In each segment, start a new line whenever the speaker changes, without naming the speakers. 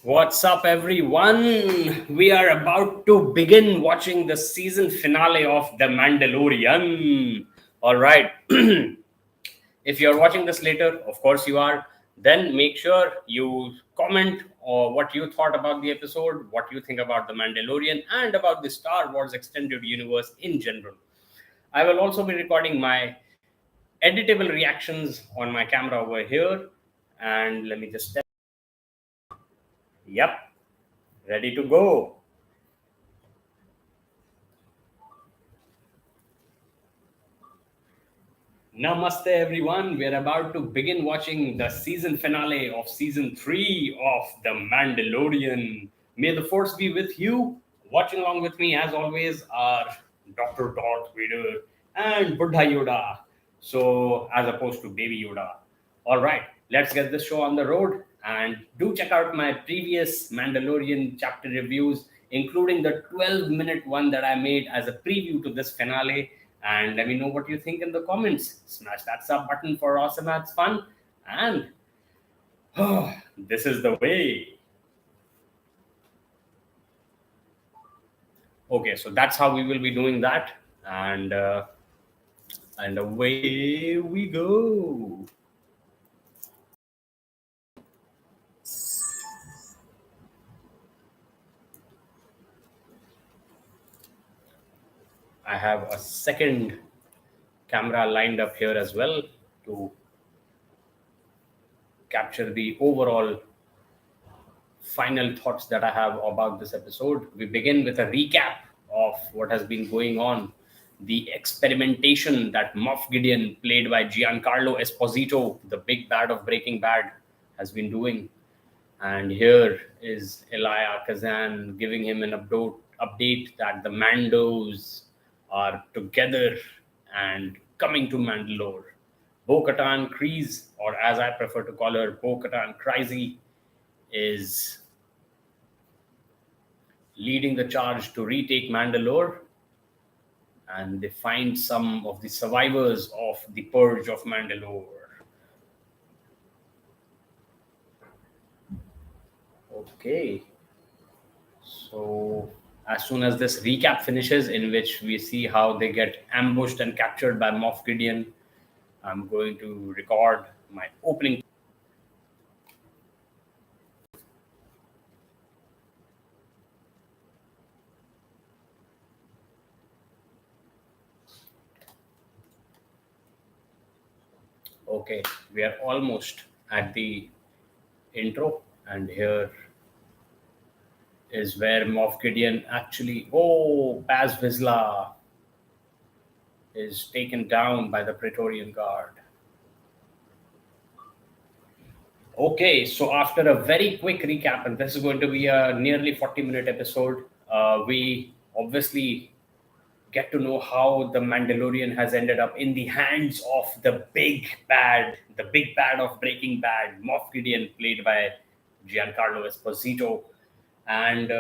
What's up, everyone? We are about to begin watching the season finale of The Mandalorian. All right. If you're watching this later, of course you are, then make sure you comment or what you thought about the episode, what you think about The Mandalorian, and about the Star Wars extended universe in general. I will also be recording my editable reactions on my camera over here. And let me just tell. Yep, ready to go. Namaste, everyone. We're about to begin watching the season finale of season 3 of The Mandalorian. May the force be with you. Watching along with me, as always, are Dr. Darth Vader and Buddha Yoda. So, as opposed to Baby Yoda. All right, let's get this show on the road. And do check out my previous Mandalorian chapter reviews, including the 12-minute one that I made as a preview to this finale. And let me know what you think in the comments. Smash that sub button for awesomax fun. And this is the way. Okay, so that's how we will be doing that. And away we go. I have a second camera lined up here as well to capture the overall final thoughts that I have about this episode. We begin with a recap of what has been going on. The experimentation that Moff Gideon, played by Giancarlo Esposito, the big bad of Breaking Bad, has been doing. And here is Elia Kazan giving him an update that the Mandos are together and coming to Mandalore. Bo-Katan Kryze, or as I prefer to call her, Bo-Katan Kryze, is leading the charge to retake Mandalore, and they find some of the survivors of the purge of Mandalore. Okay, so as soon as this recap finishes, in which we see how they get ambushed and captured by Moff Gideon, I'm going to record my opening. Okay, we are almost at the intro, and here is where Moff Gideon actually, Paz Vizsla is taken down by the Praetorian Guard. Okay, so after a very quick recap, and this is going to be a nearly 40-minute episode, we obviously get to know how the Mandalorian has ended up in the hands of the big bad of Breaking Bad, Moff Gideon, played by Giancarlo Esposito. And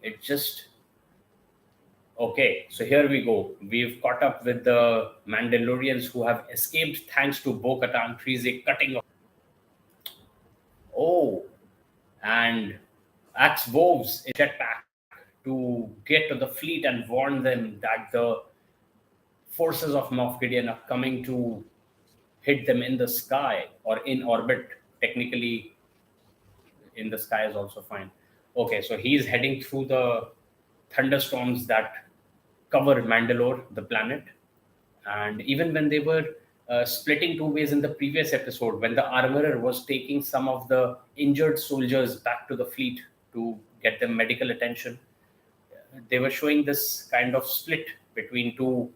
it just okay, so here we go. We've caught up with the Mandalorians who have escaped thanks to Bo-Katan Kryze cutting off. Oh, and Axe Woves is jetpack to get to the fleet and warn them that the forces of Moff Gideon are coming to hit them in the sky or in orbit. Technically, in the sky is also fine. Okay, so he's heading through the thunderstorms that cover Mandalore, the planet. And even when they were splitting two ways in the previous episode, when the armorer was taking some of the injured soldiers back to the fleet to get them medical attention, they were showing this kind of split between two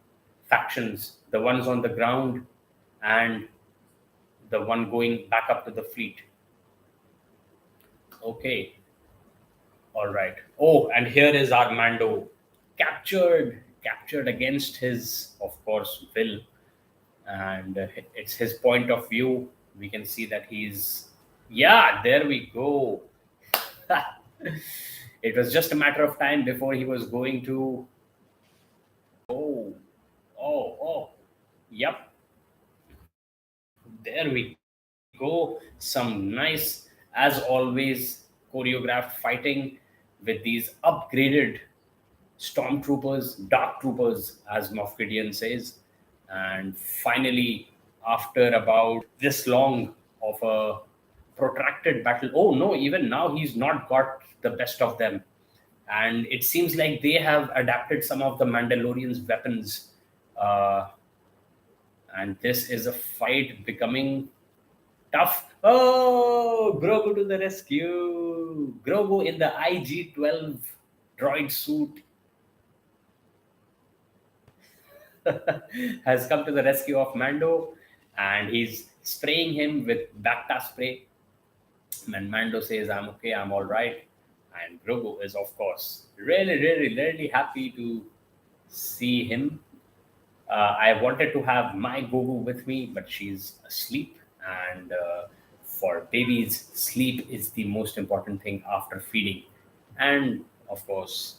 factions, the ones on the ground and the one going back up to the fleet. Okay. All right. Oh, and here is our Mando captured against his, of course, will. And it's his point of view. We can see that yeah, there we go. It was just a matter of time before he was going to. Oh, oh, yep. There we go. Some nice as always, choreographed fighting with these upgraded stormtroopers, dark troopers, as Moff Gideon says. And finally, after about this long of a protracted battle, oh no, even now he's not got the best of them. And it seems like they have adapted some of the Mandalorian's weapons. Uh, and this is a fight becoming tough. Oh, Grogu to the rescue. Grogu in the IG-12 droid suit has come to the rescue of Mando, and he's spraying him with Bacta spray. And Mando says, I'm okay, I'm all right. And Grogu is, of course, really, really, really happy to see him. I wanted to have my Gogu with me, but she's asleep. And for babies, sleep is the most important thing after feeding. And of course,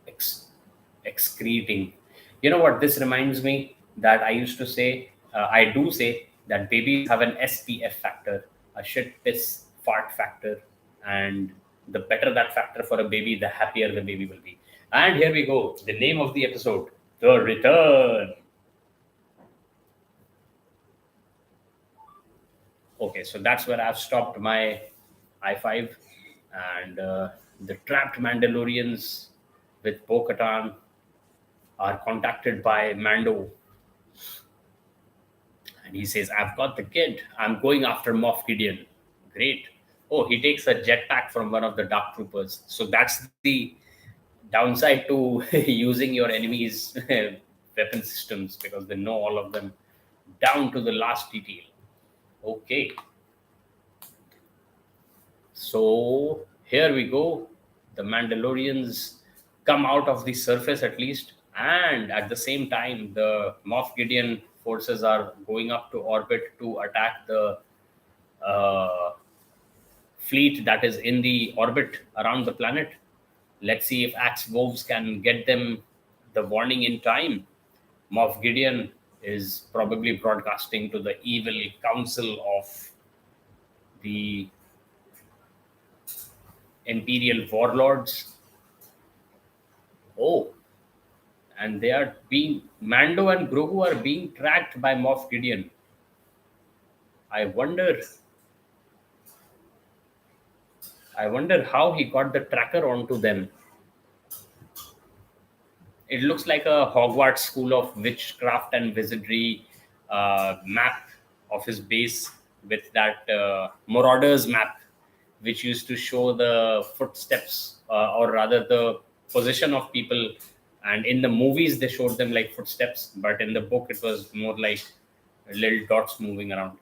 ex- excreting. You know what? This reminds me that I used to say, I do say that babies have an SPF factor, a shit piss fart factor, and the better that factor for a baby, the happier the baby will be. And here we go. The name of the episode, The Return. Okay, so that's where I've stopped my I5, and the trapped Mandalorians with Bo-Katan are contacted by Mando, and he says, I've got the kid. I'm going after Moff Gideon. Great. Oh, he takes a jetpack from one of the Dark Troopers. So that's the downside to using your enemy's weapon systems, because they know all of them down to the last detail. Okay. So here we go. The Mandalorians come out of the surface at least, and at the same time, the Moff Gideon forces are going up to orbit to attack the uh, fleet that is in the orbit around the planet. Let's see if Axe Wolves can get them the warning in time. Moff Gideon is probably broadcasting to the evil council of the Imperial warlords. Oh, and they are being Mando and Grogu are being tracked by Moff Gideon. I wonder, I wonder how he got the tracker onto them. It looks like a Hogwarts school of witchcraft and wizardry map of his base, with that Marauders map, which used to show the footsteps, or rather the position of people. And in the movies, they showed them like footsteps, but in the book, it was more like little dots moving around.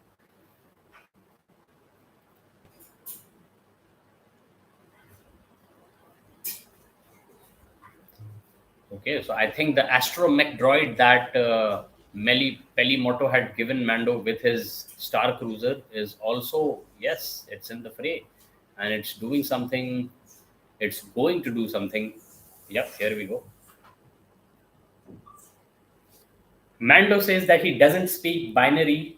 Okay, so I think the astromech droid that Pelimoto had given Mando with his Star Cruiser is also, yes, it's in the fray, and it's doing something. It's going to do something. Yep, here we go. Mando says that he doesn't speak binary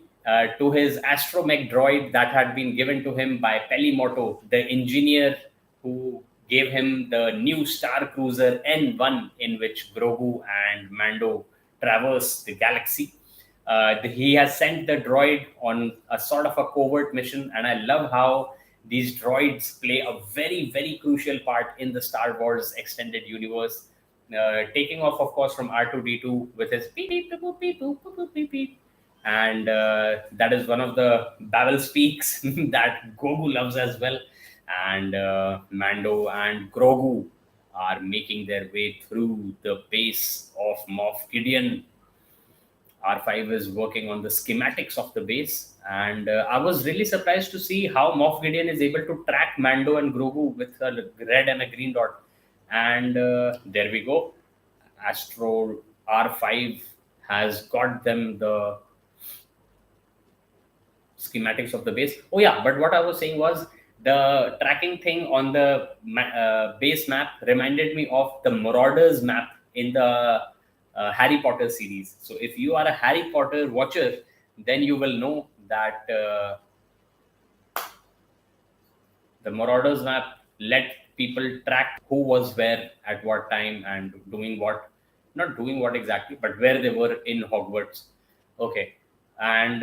to his astromech droid that had been given to him by Pelimoto, the engineer who gave him the new Star Cruiser N1, in which Grogu and Mando traverse the galaxy. He has sent the droid on a sort of a covert mission, and I love how these droids play a very, very crucial part in the Star Wars extended universe, taking off, of course, from R2D2 with his beep beep boop beep boop boop boop beep beep, and that is one of the Babel speaks that Gogu loves as well. And Mando and Grogu are making their way through the base of Moff Gideon. R5 is working on the schematics of the base, and I was really surprised to see how Moff Gideon is able to track Mando and Grogu with a red and a green dot. And there we go. Astro R5 has got them the schematics of the base. Oh yeah, but what I was saying was the tracking thing on the base map reminded me of the Marauders map in the Harry Potter series. So if you are a Harry Potter watcher, then you will know that The Marauders map let people track who was where at what time and doing what, not doing what exactly, but where they were in Hogwarts. Okay, and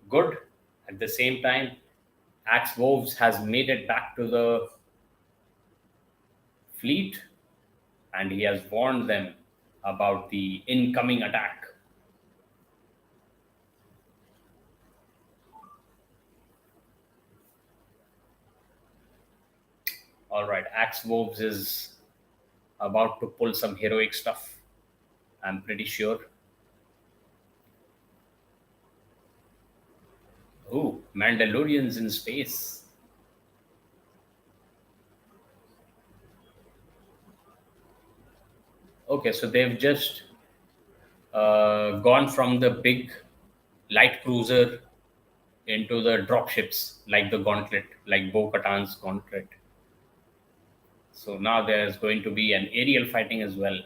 good. At the same time, Axe Wolves has made it back to the fleet, and he has warned them about the incoming attack. All right, Axe Wolves is about to pull some heroic stuff. I'm pretty sure. Oh, Mandalorians in space. Okay, so they've just gone from the big light cruiser into the dropships, like the Gauntlet, like Bo Katan's Gauntlet. So now there's going to be an aerial fighting as well.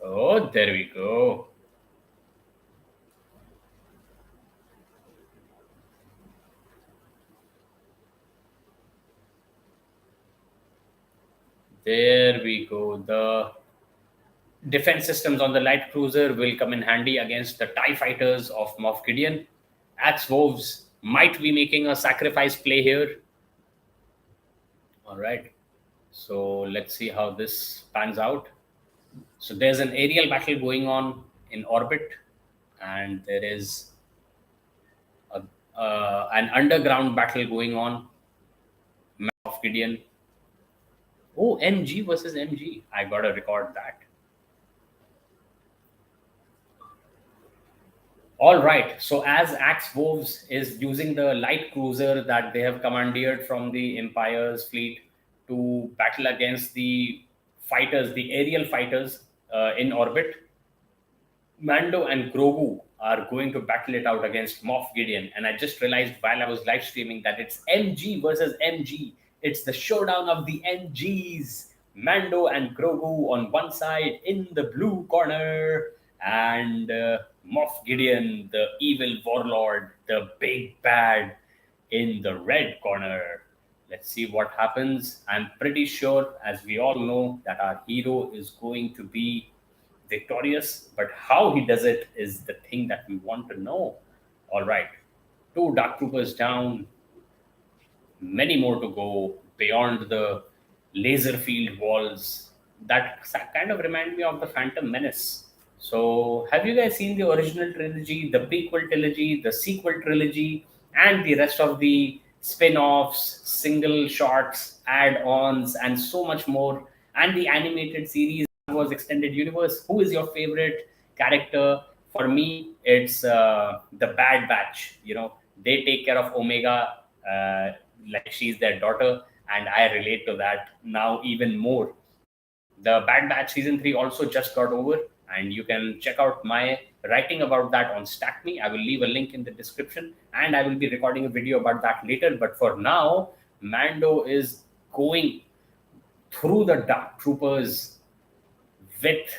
Oh, there we go. There we go. The defense systems on the light cruiser will come in handy against the TIE fighters of Moff Gideon. Axe Wolves might be making a sacrifice play here. All right. So let's see how this pans out. So there's an aerial battle going on in orbit, and there is an underground battle going on. Moff Gideon. Oh, MG versus MG. I gotta record that. All right. So as Axe Wolves is using the light cruiser that they have commandeered from the Empire's fleet to battle against the fighters, the aerial fighters in orbit, Mando and Grogu are going to battle it out against Moff Gideon. And I just realized while I was live streaming that it's MG versus MG. It's the showdown of the MGs. Mando and Grogu on one side in the blue corner, and Moff Gideon, the evil warlord, the big bad, in the red corner. Let's see what happens. I'm pretty sure, as we all know, that our hero is going to be victorious, but how he does it is the thing that we want to know. All right, two dark troopers down, many more to go beyond the laser field walls that kind of remind me of the Phantom Menace. So, have you guys seen the original trilogy, the prequel trilogy, the sequel trilogy, and the rest of the spin offs, single shots, add ons, and so much more? And the animated series, Star Wars Extended Universe? Who is your favorite character? For me, it's the Bad Batch. You know, they take care of Omega like she's their daughter, and I relate to that now even more. The Bad Batch season 3 also just got over, and you can check out my writing about that on Stack Me. I will leave a link in the description, and I will be recording a video about that later. But for now, Mando is going through the Dark Troopers with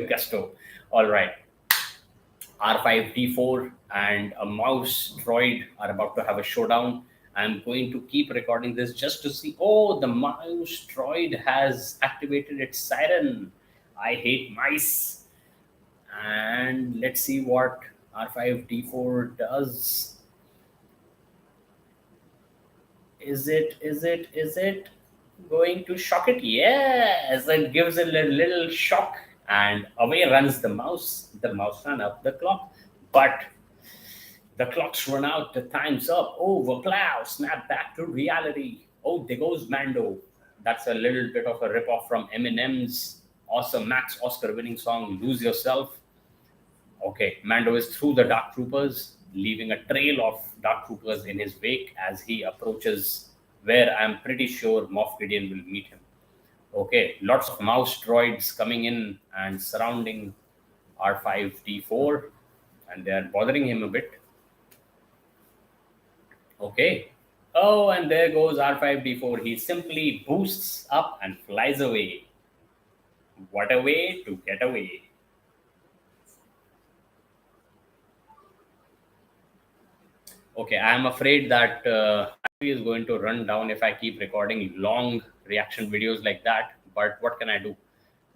gusto. All right. R5D4 and a mouse droid are about to have a showdown. I'm going to keep recording this just to see. Oh, the mouse droid has activated its siren. I hate mice. And let's see what R5D4 does. Is it going to shock it? Yes, it gives it a little shock, and away runs the mouse. The mouse ran up the clock, but the clock's run out, the time's up. Oh, Vaplau, snap back to reality. Oh, there goes Mando. That's a little bit of a rip-off from Eminem's Awesome Max Oscar winning song, Lose Yourself. Okay, Mando is through the Dark Troopers, leaving a trail of Dark Troopers in his wake as he approaches where I'm pretty sure Moff Gideon will meet him. Okay, lots of mouse droids coming in and surrounding R5D4, and they are bothering him a bit. Okay. Oh, and there goes R5D4. He simply boosts up and flies away. What a way to get away. Okay, I am afraid that is going to run down if I keep recording long reaction videos like that. But what can I do?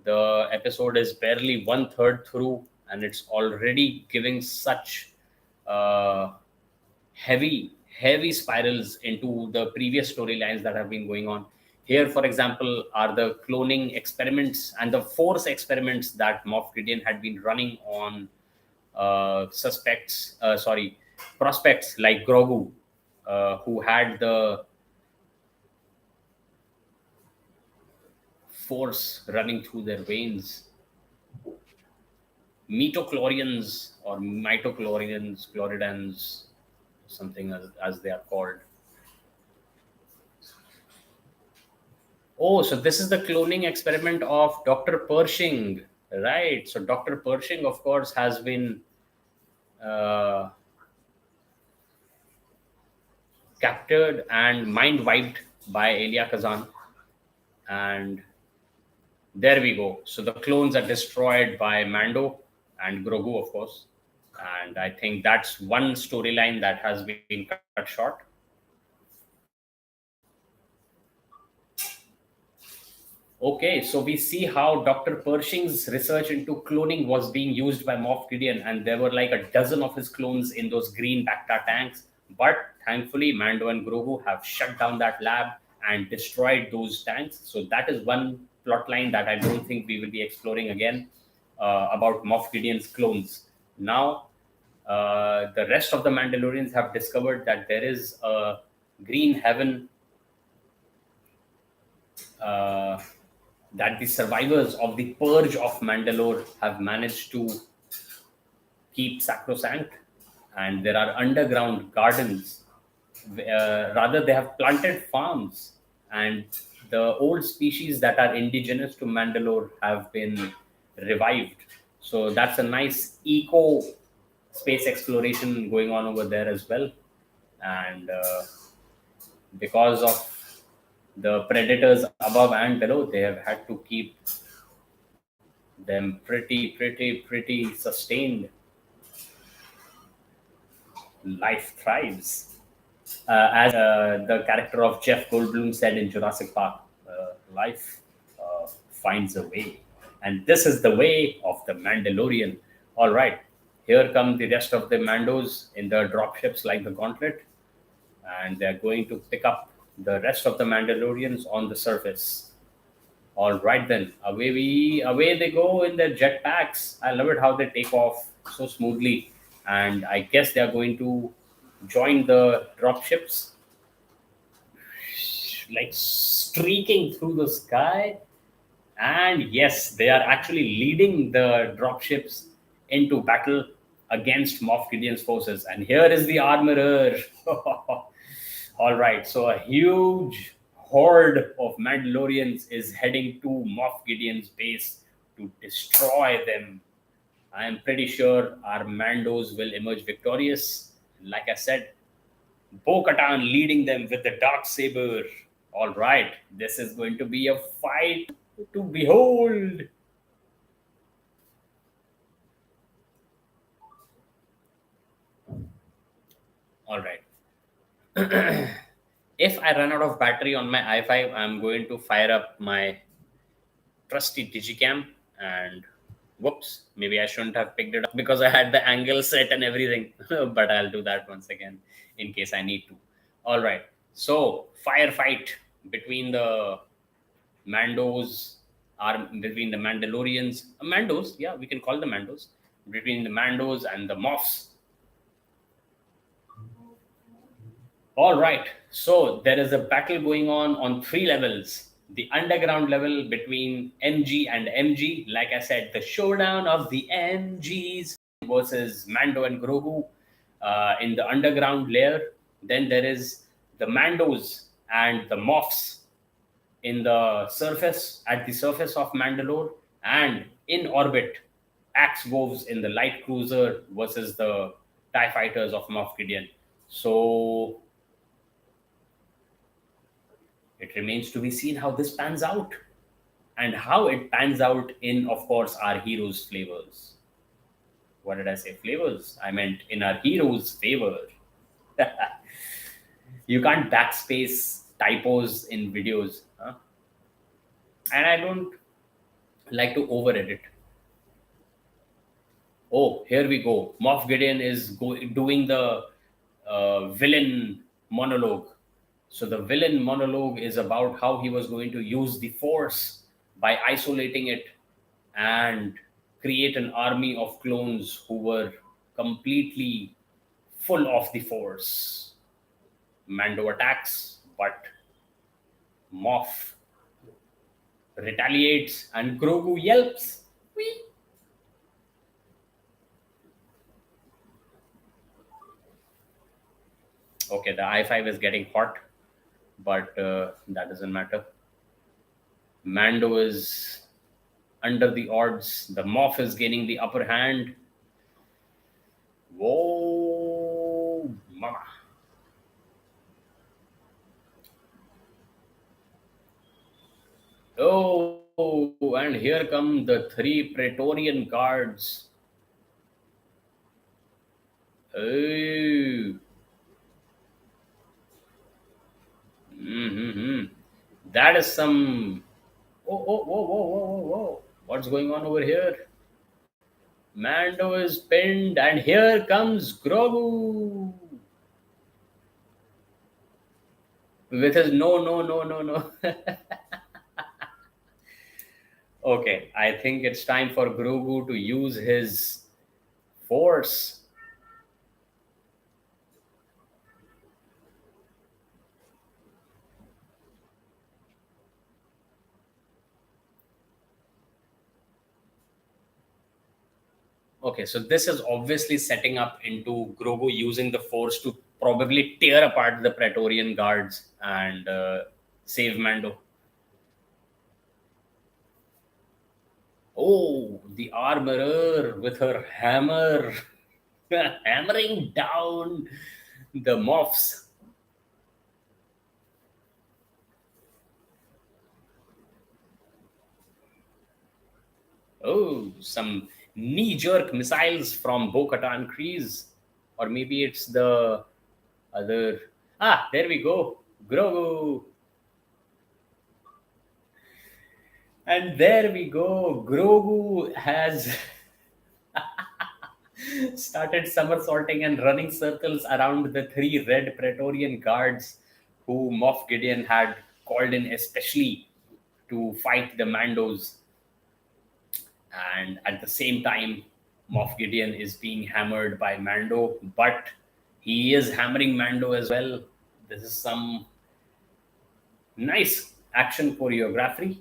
The episode is barely one third through, and it's already giving such uh, heavy spirals into the previous storylines that have been going on. Here, for example, are the cloning experiments and the force experiments that Moff Gideon had been running on prospects like Grogu, who had the force running through their veins. Metochlorians or mitochlorians, chloridans, something as they are called. Oh, so this is the cloning experiment of Dr. Pershing, right? So Dr. Pershing, of course, has been uh, captured and mind wiped by Elia Kazan, and there we go. So the clones are destroyed by Mando and Grogu, of course, and I think that's one storyline that has been cut short. Okay, so we see how Dr. Pershing's research into cloning was being used by Moff Gideon, and there were like a dozen of his clones in those green Bacta tanks. But thankfully, Mando and Grogu have shut down that lab and destroyed those tanks. So that is one plot line that I don't think we will be exploring again about Moff Gideon's clones. Now, the rest of the Mandalorians have discovered that there is a green heaven uh, that the survivors of the purge of Mandalore have managed to keep sacrosanct, and there are underground gardens. Rather, they have planted farms, and the old species that are indigenous to Mandalore have been revived. So that's a nice eco space exploration going on over there as well. And because of the predators above and below, they have had to keep them pretty sustained. Life thrives. As the character of Jeff Goldblum said in Jurassic Park, life finds a way. And this is the way of the Mandalorian. All right, here come the rest of the Mandos in the dropships like the Gauntlet, and they're going to pick up the rest of the Mandalorians on the surface. All right then, away they go in their jetpacks. I love it how they take off so smoothly, and I guess they are going to join the dropships, like streaking through the sky. And yes, they are actually leading the dropships into battle against Moff Gideon's forces. And here is the armorer. All right, so a huge horde of Mandalorians is heading to Moff Gideon's base to destroy them. I am pretty sure our Mandos will emerge victorious. Like I said, Bo Katan leading them with the dark saber. All right, this is going to be a fight to behold. All right. If I run out of battery on my i5, I'm going to fire up my trusty digicam, and whoops, maybe I shouldn't have picked it up because I had the angle set and everything. But I'll do that once again in case I need to. All right. So, firefight between the Mandos, are between the Mandalorians, Mandos, yeah, we can call them Mandos, between the Mandos and the Moffs. All right. So there is a battle going on three levels. The underground level between MG and MG, like I said, the showdown of the MGs versus Mando and Grogu in the underground layer. Then there is the Mandos and the Moffs in the surface, at the surface of Mandalore, and in orbit, Axe Wolves in the light cruiser versus the TIE fighters of Moff Gideon. So it remains to be seen how this pans out, and how it pans out in, of course, our heroes' flavors. What did I say? Flavors? I meant in our heroes' favor. You can't backspace typos in videos, huh? And I don't like to over edit. Oh, here we go. Moff Gideon is doing the villain monologue. So the villain monologue is about how he was going to use the Force by isolating it and create an army of clones who were completely full of the Force. Mando attacks, but Moff retaliates and Grogu yelps. Whee! Okay, the i5 is getting hot, but that doesn't matter. Mando is under the odds. The Moff is gaining the upper hand. Whoa, mama. Oh, and here come the three Praetorian guards. Oh, mm-hmm. That is some. Oh, whoa, whoa, whoa, whoa, whoa, whoa. What's going on over here? Mando is pinned, and here comes Grogu with his no, no, no, no, no. Okay, I think it's time for Grogu to use his force. Okay, so this is obviously setting up into Grogu using the force to probably tear apart the Praetorian guards and save Mando. Oh, the armorer with her hammer hammering down the moths. Oh, some knee jerk missiles from Bo Katan Kreese. Or maybe it's the other. Ah, there we go. Grogu. And there we go. Grogu has started somersaulting and running circles around the three red Praetorian guards who Moff Gideon had called in especially to fight the Mandos. And at the same time, Moff Gideon is being hammered by Mando, but he is hammering Mando as well. This is some nice action choreography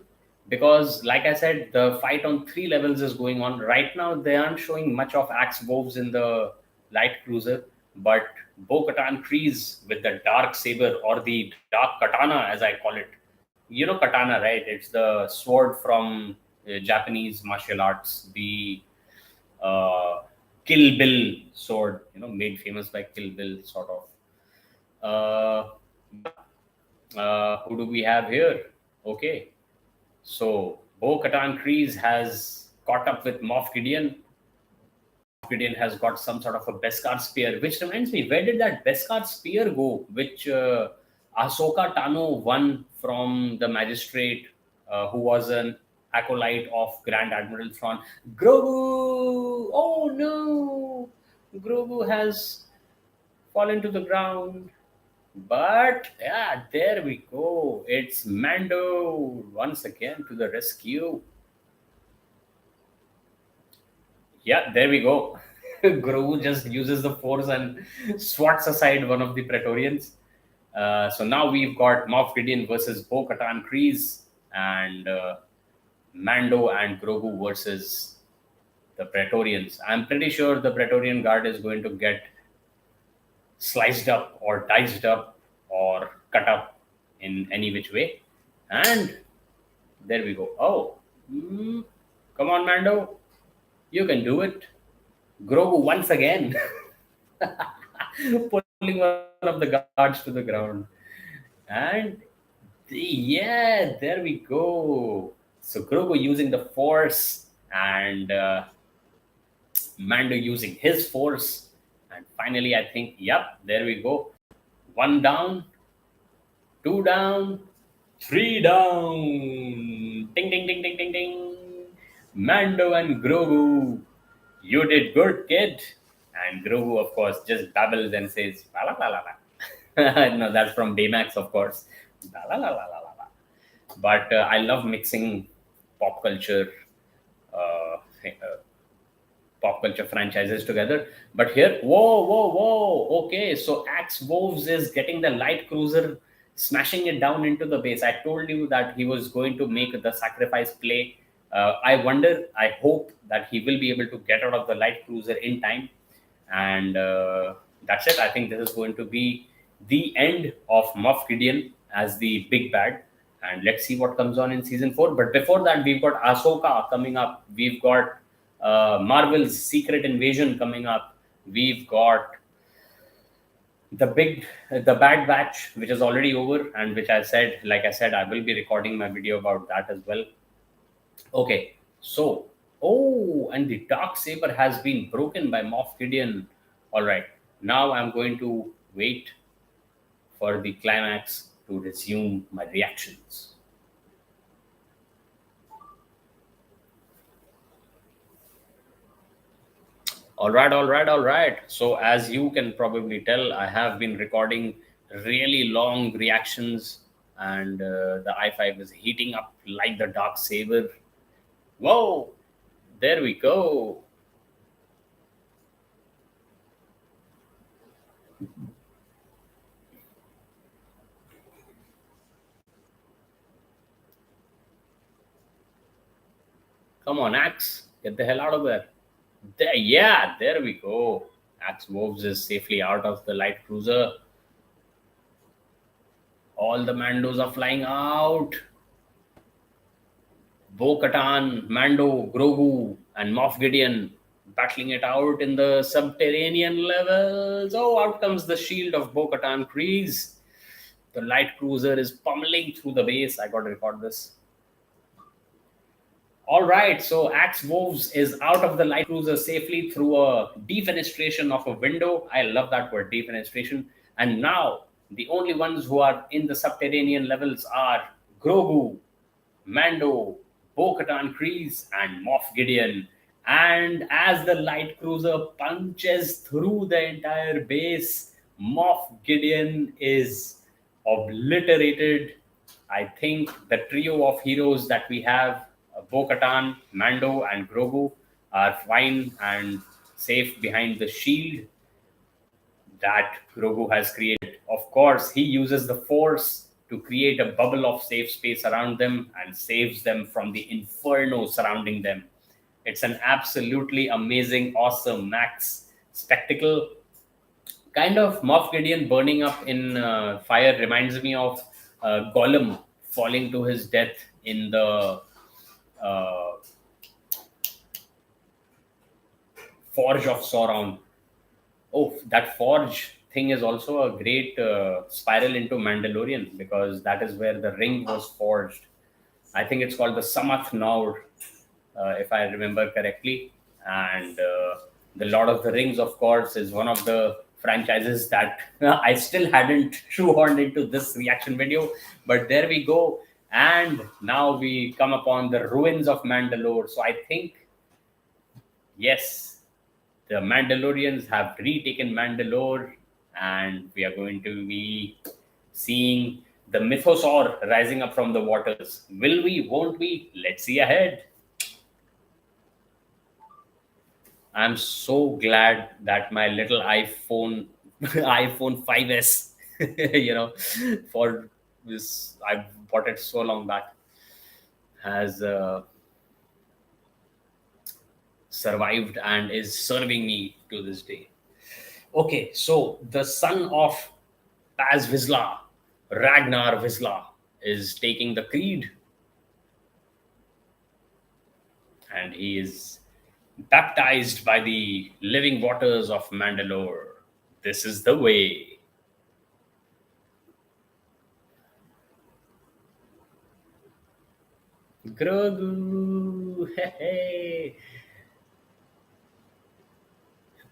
because, like I said, the fight on three levels is going on right now. They aren't showing much of axe wolves in the light cruiser, but Bo-Katan Kreese with the dark saber or the dark katana, as I call it. You know katana, right? It's the sword from Japanese martial arts, the uh, Kill Bill sword, made famous by Kill Bill, sort of. Who do we have here? Okay, so Bo Katan Kreese has caught up with Moff Gideon. Gideon has got some sort of a Beskar spear, which reminds me, where did that Beskar spear go? Which Ahsoka Tano won from the magistrate who was an acolyte of Grand Admiral Thrawn. Grogu! Oh no! Grogu has fallen to the ground. But yeah, there we go. It's Mando once again to the rescue. Yeah, there we go. Grogu just uses the force and swats aside one of the Praetorians. So now we've got Moff Gideon versus Bo Katan Kreese and Mando and Grogu versus the Praetorians. I'm pretty sure the Praetorian Guard is going to get sliced up or diced up or cut up in any which way. And there we go. Oh, come on, Mando. You can do it. Grogu once again pulling one of the guards to the ground. And yeah, there we go. So Grogu using the force and Mando using his force. And finally, I think, yep, there we go. One down, two down, three down. Ding, ding, ding, ding, ding, ding. Mando and Grogu, you did good, kid. And Grogu, of course, just babbles and says, la la la la la. No, that's from Baymax, of course. La la la la la la. But I love mixing pop culture, uh, pop culture franchises together. But here, whoa, whoa, whoa. Okay, so Axe Wolves is getting the light cruiser, smashing it down into the base. I told you that he was going to make the sacrifice play. I hope that he will be able to get out of the light cruiser in time. And that's it. I think this is going to be the end of Moff Gideon as the big bad. And let's see what comes on in season 4. But before that, we've got Ahsoka coming up. We've got Marvel's Secret Invasion coming up. We've got the Bad Batch, which is already over, and which like I said, I will be recording my video about that as well. Okay, so and the dark saber has been broken by Moff Gideon. All right, now I'm going to wait for the climax to resume my reactions. All right, all right, all right. So, as you can probably tell, I have been recording really long reactions, and the i5 is heating up like the dark saber. Whoa, there we go. Come on, Axe, get the hell out of there. Yeah, there we go. Axe Wolves is safely out of the light cruiser. All the Mandos are flying out. Bo Katan, Mando, Grogu, and Moff Gideon battling it out in the subterranean levels. Oh, out comes the shield of Bo Katan Kryze. The light cruiser is pummeling through the base. I got to record this. All right, so Axe Wolves is out of the light cruiser safely through a defenestration of a window. I love that word, defenestration. And now the only ones who are in the subterranean levels are Grogu, Mando, Bo-Katan Kryze, and Moff Gideon. And as the light cruiser punches through the entire base, Moff Gideon is obliterated. I think the trio of heroes that we have, Bo-Katan, Mando, and Grogu, are fine and safe behind the shield that Grogu has created. Of course, he uses the Force to create a bubble of safe space around them and saves them from the inferno surrounding them. It's an absolutely amazing, awesome Max spectacle. Kind of Moff Gideon burning up in fire reminds me of Gollum falling to his death in the uh, Forge of Sauron. Oh, that Forge thing is also a great spiral into Mandalorian because that is where the ring was forged. I think it's called the Samath Naur, if I remember correctly. And the Lord of the Rings, of course, is one of the franchises that I still hadn't shoehorned into this reaction video. But there we go. And now we come upon the ruins of Mandalore. So I think, yes, the Mandalorians have retaken Mandalore, and we are going to be seeing the mythosaur rising up from the waters. Will we? Won't we? Let's see ahead. I'm so glad that my little iPhone, iPhone 5S, you know, for this, I bought it so long back, has survived and is serving me to this day. Okay, so the son of Paz Vizsla, Ragnar Vizsla, is taking the creed, and he is baptized by the living waters of Mandalore. This is the way. Grogu, hey, hey.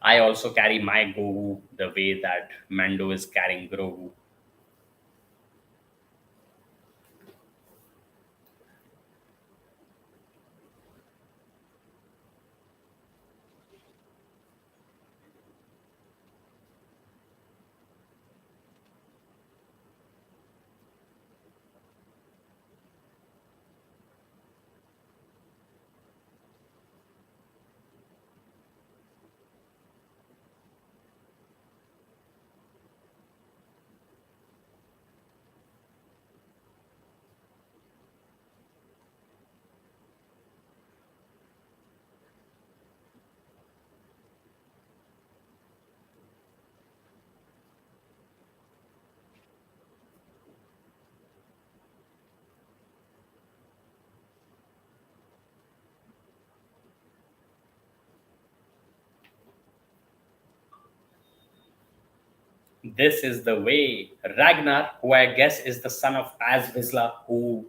I also carry my Gogu the way that Mando is carrying Grogu. This is the way. Ragnar, who I guess is the son of Asvisla, who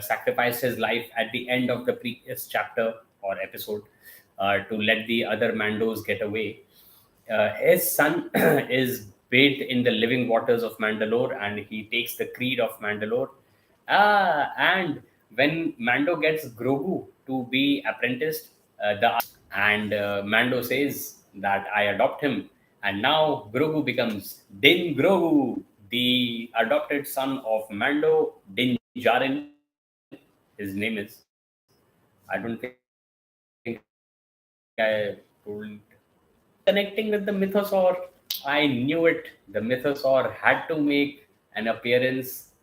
sacrificed his life at the end of the previous chapter or episode to let the other Mandos get away. His son is bathed in the living waters of Mandalore, and he takes the creed of Mandalore. And when Mando gets Grogu to be apprenticed, and Mando says that I adopt him, and now Grogu becomes Din Grogu, the adopted son of Mando Din Djarin. His name is. I don't think I told. Connecting with the mythosaur, I knew it. The mythosaur had to make an appearance,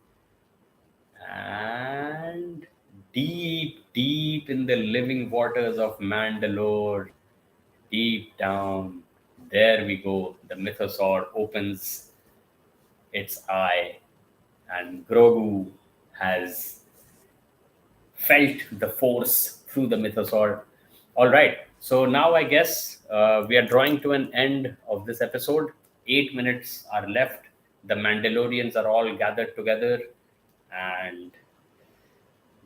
and deep in the living waters of Mandalore, deep down, there we go. The mythosaur opens its eye, and Grogu has felt the force through the mythosaur. All right. So now I guess we are drawing to an end of this episode. 8 minutes are left. The Mandalorians are all gathered together, and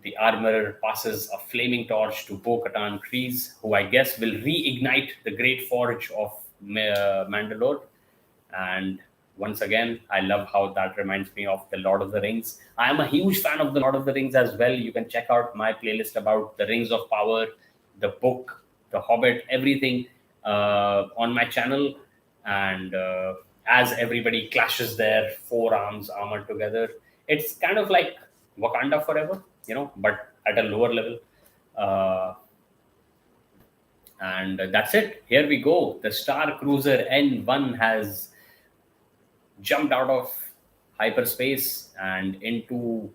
the armorer passes a flaming torch to Bo Katan Kryze, who I guess will reignite the great forge of Mandalore. And once again, I love how that reminds me of the Lord of the Rings. I am a huge fan of the Lord of the Rings as well. You can check out my playlist about the Rings of Power, the book, the Hobbit, everything on my channel. And as everybody clashes their forearms armored together, it's kind of like Wakanda Forever, but at a lower level. Uh, and that's it. Here we go. The Star Cruiser N1 has jumped out of hyperspace and into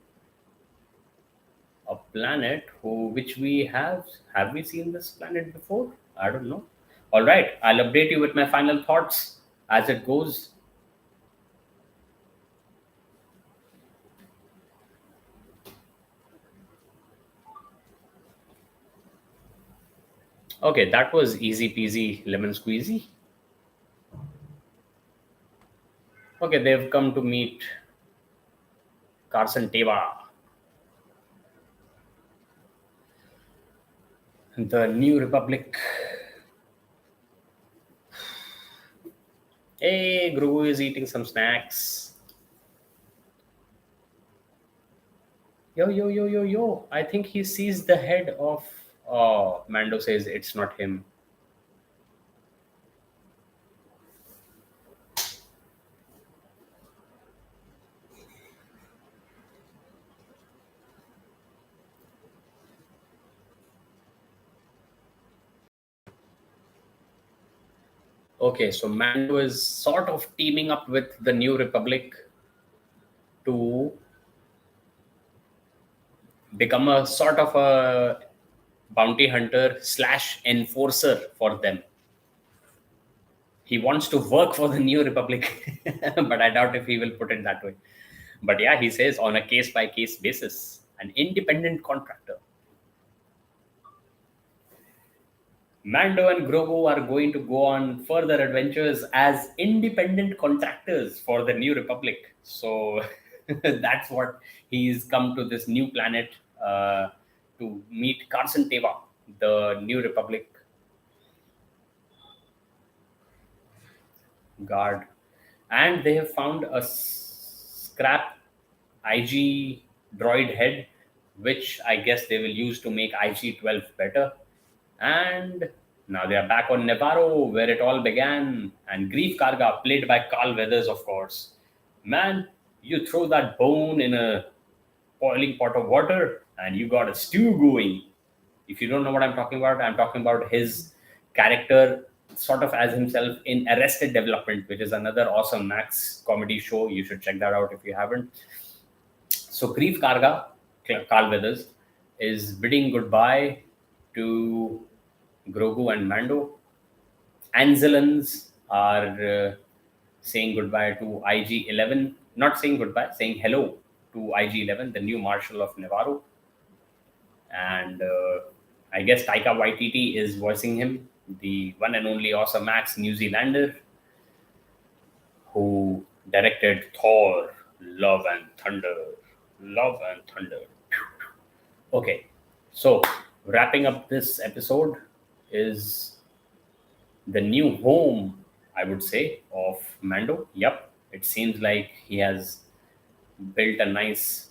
a planet which we have we seen this planet before? I don't know. All right, I'll update you with my final thoughts as it goes. Okay, that was easy peasy lemon squeezy. Okay, they've come to meet Carson Teva, the New Republic. Hey, Gru is eating some snacks. Yo. I think he sees the head of. Oh, Mando says it's not him. Okay, so Mando is sort of teaming up with the New Republic to become a sort of a bounty hunter slash enforcer for them. He wants to work for the New Republic, but I doubt if he will put it that way. But yeah, he says on a case by case basis, an independent contractor. Mando and Grogu are going to go on further adventures as independent contractors for the New Republic. So that's what he's come to this new planet to meet Carson Teva, the New Republic. guard, and they have found a scrap IG droid head, which I guess they will use to make IG-12 better. And now they are back on Navarro, where it all began. And Grief Karga, played by Carl Weathers, of course. Man, you throw that bone in a boiling pot of water, and you got a stew going. If you don't know what I'm talking about his character sort of as himself in Arrested Development, which is another awesome Max comedy show. You should check that out if you haven't. So Grief Karga, Carl Weathers, is bidding goodbye to Grogu and Mando. Anzellans are saying goodbye to IG-11. Not saying goodbye, saying hello to IG-11, the new Marshal of Navarro. And I guess Taika Waititi is voicing him, the one and only awesomax New Zealander who directed Thor, Love and Thunder. Love and Thunder. Okay, so wrapping up this episode is the new home, I would say, of Mando. Yep, it seems like he has built a nice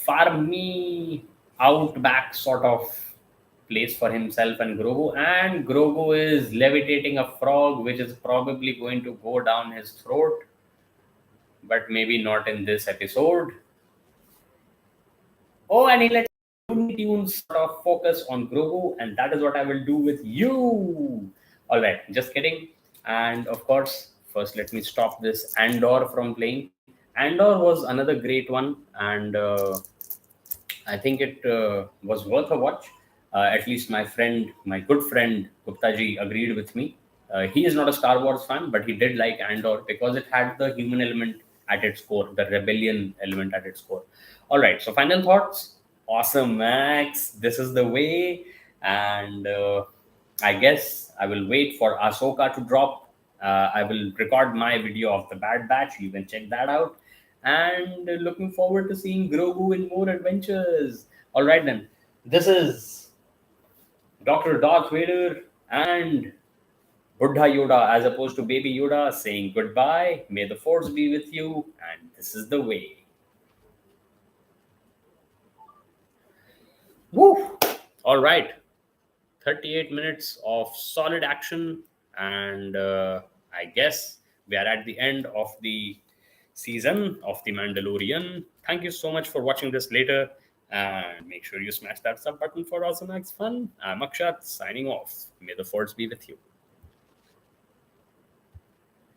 farmy outback sort of place for himself and Grogu is levitating a frog, which is probably going to go down his throat, but maybe not in this episode. Oh, and he lets Looney Tunes sort of focus on Grogu, and that is what I will do with you. All right, just kidding. And of course, first let me stop this Andor from playing. Andor was another great one, and I think it was worth a watch. At least my good friend Guptaji agreed with me. He is not a Star Wars fan, but he did like Andor because it had the human element at its core, the rebellion element at its core. All right, so final thoughts. Awesome, Max. This is the way. And I guess I will wait for Ahsoka to drop. I will record my video of the Bad Batch. You can check that out. And looking forward to seeing Grogu in more adventures. All right, then. This is Dr. Darth Vader and Buddha Yoda as opposed to Baby Yoda saying goodbye. May the Force be with you. And this is the way. Woo! All right. 38 minutes of solid action. And I guess we are at the end of the season of The Mandalorian. Thank you so much for watching this later. And make sure you smash that sub button for Awesome Max Fun. I'm Akshat signing off. May the Force be with you.